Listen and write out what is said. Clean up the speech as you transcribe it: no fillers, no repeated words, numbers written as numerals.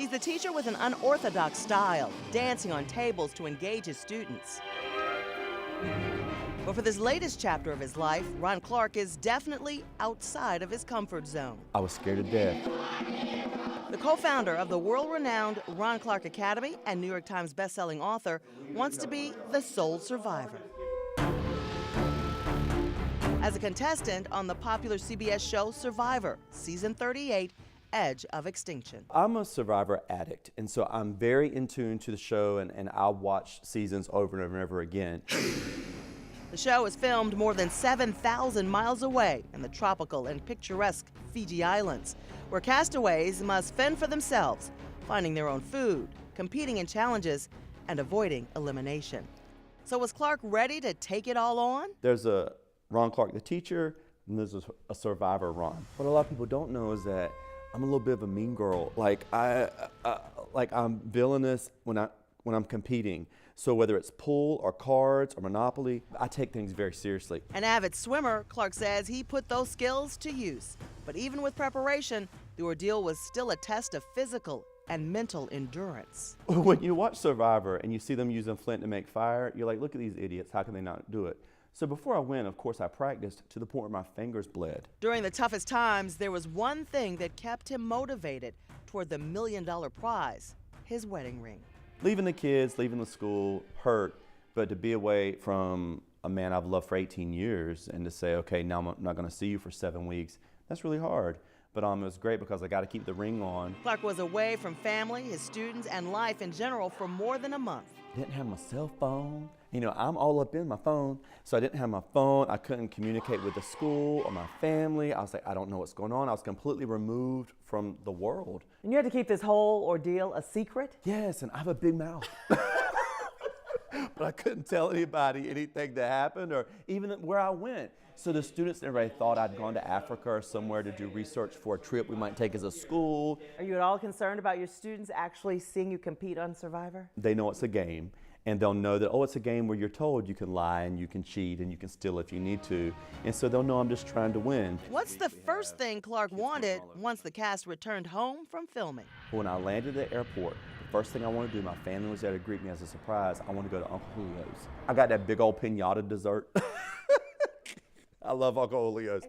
He's the teacher with an unorthodox style, dancing on tables to engage his students. But for this latest chapter of his life, Ron Clark is definitely outside of his comfort zone. I was scared to death. The co-founder of the world-renowned Ron Clark Academy and New York Times bestselling author wants to be the sole survivor. As a contestant on the popular CBS show Survivor, Season 38, Edge of Extinction. I'm a Survivor addict, and so I'm very in tune to the show, and I'll watch seasons over and over and over again. The show is filmed more than 7,000 miles away in the tropical and picturesque Fiji Islands, where castaways must fend for themselves, finding their own food, competing in challenges, and avoiding elimination. So was Clark ready to take it all on? There's a Ron Clark the teacher, and there's a Survivor Ron. What a lot of people don't know is that I'm a little bit of a mean girl. Like I'm villainous when I'm competing. So whether it's pool or cards or Monopoly, I take things very seriously. An avid swimmer, Clark says he put those skills to use. But even with preparation, the ordeal was still a test of physical and mental endurance. When you watch Survivor and you see them using flint to make fire, you're like, look at these idiots, how can they not do it? So before I went, of course, I practiced to the point where my fingers bled. During the toughest times, there was one thing that kept him motivated toward the $1 million prize, his wedding ring. Leaving the kids, leaving the school hurt, but to be away from a man I've loved for 18 years and to say, okay, now I'm not going to see you for 7 weeks, that's really hard. But it was great because I got to keep the ring on. Clark was away from family, his students, and life in general for more than a month. Didn't have my cell phone. You know, I'm all up in my phone, so I didn't have my phone. I couldn't communicate with the school or my family. I was like, I don't know what's going on. I was completely removed from the world. And you had to keep this whole ordeal a secret? Yes, and I have a big mouth. But I couldn't tell anybody anything that happened or even where I went. So the students and everybody thought I'd gone to Africa or somewhere to do research for a trip we might take as a school. Are you at all concerned about your students actually seeing you compete on Survivor? They know it's a game, and they'll know that, oh, it's a game where you're told you can lie and you can cheat and you can steal if you need to. And so they'll know I'm just trying to win. What's the first thing Clark wanted once the cast returned home from filming? When I landed at the airport, the first thing I want to do, my family was there to greet me as a surprise, I want to go to Uncle Julio's. I got that big old piñata dessert. I love Uncle Julio's.